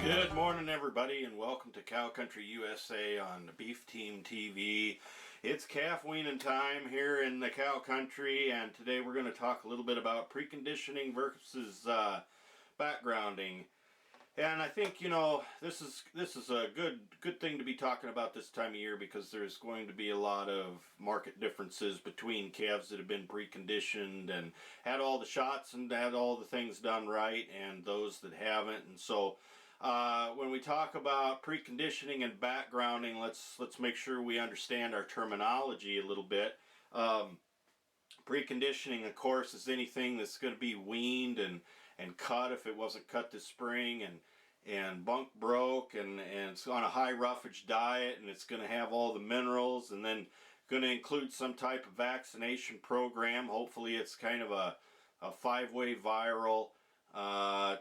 Good morning, everybody, and welcome to Cow Country USA on the Beef Team TV. It's calf weaning time here in the cow country, and today we're going to talk a little bit about preconditioning versus backgrounding. And I think, you know, this is a good thing to be talking about this time of year, because there's going to be a lot of market differences between calves that have been preconditioned and had all the shots and had all the things done right, and those that haven't. And so when we talk about preconditioning and backgrounding, let's make sure we understand our terminology a little bit. Preconditioning, of course, is anything that's going to be weaned and cut if it wasn't cut this spring, and bunk broke, and it's on a high roughage diet, and it's going to have all the minerals, and then going to include some type of vaccination program. Hopefully it's kind of a 5-way viral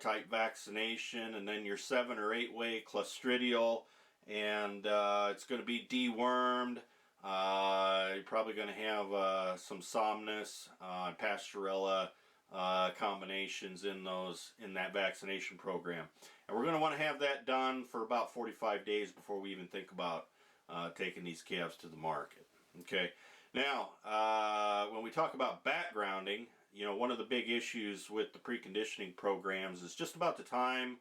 type vaccination, and then your 7 or 8-way clostridial, and it's going to be dewormed. You're probably going to have some Somnus and Pastorella combinations in that vaccination program, and we're going to want to have that done for about 45 days before we even think about taking these calves to the market. Okay, now when we talk about backgrounding, you know, one of the big issues with the preconditioning programs is just about the time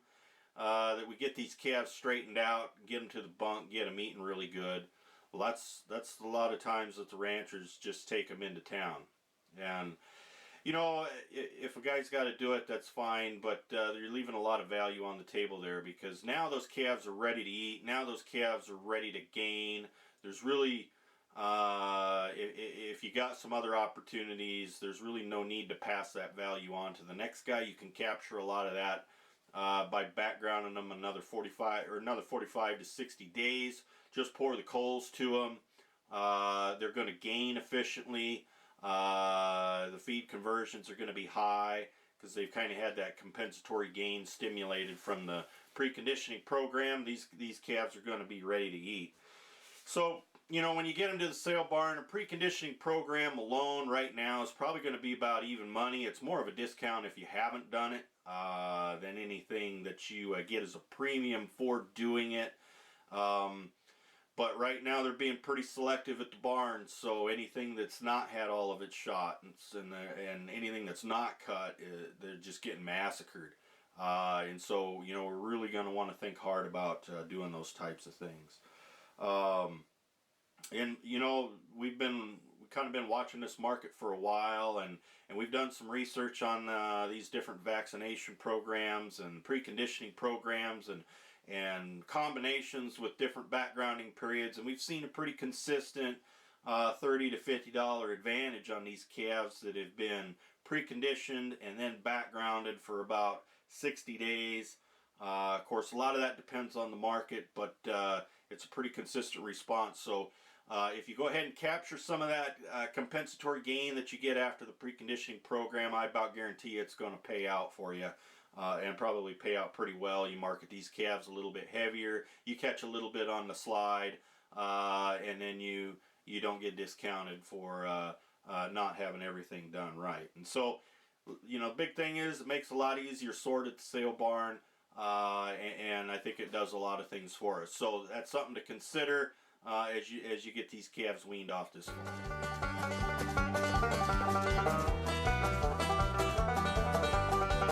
that we get these calves straightened out, get them to the bunk, get them eating really good. Well, that's a lot of times that the ranchers just take them into town. And you know, if a guy's got to do it, that's fine, but you're leaving a lot of value on the table there, because now those calves are ready to eat. Now those calves are ready to gain. There's really, if you got some other opportunities, there's really no need to pass that value on to the next guy. You can capture a lot of that by backgrounding them another 45 to 60 days. Just pour the coals to them. They're going to gain efficiently. The feed conversions are going to be high because they've kind of had that compensatory gain stimulated from the preconditioning program. These calves are going to be ready to eat. So, you know, when you get them to the sale barn, a preconditioning program alone right now is probably going to be about even money. It's more of a discount if you haven't done it than anything that you get as a premium for doing it. But right now they're being pretty selective at the barn, so anything that's not had all of its shot and anything that's not cut, they're just getting massacred. And so, you know, we're really going to want to think hard about doing those types of things. And you know, we've kind of been watching this market for a while, and we've done some research on these different vaccination programs and preconditioning programs and combinations with different backgrounding periods, and we've seen a pretty consistent $30 to $50 advantage on these calves that have been preconditioned and then backgrounded for about 60 days. Of course, a lot of that depends on the market, but it's a pretty consistent response. So if you go ahead and capture some of that compensatory gain that you get after the preconditioning program, I about guarantee it's going to pay out for you. And probably pay out pretty well. You market these calves a little bit heavier, you catch a little bit on the slide, and then you don't get discounted for not having everything done right. And so, you know, the big thing is it makes it a lot easier sort at the sale barn, and I think it does a lot of things for us. So that's something to consider as you get these calves weaned off this fall.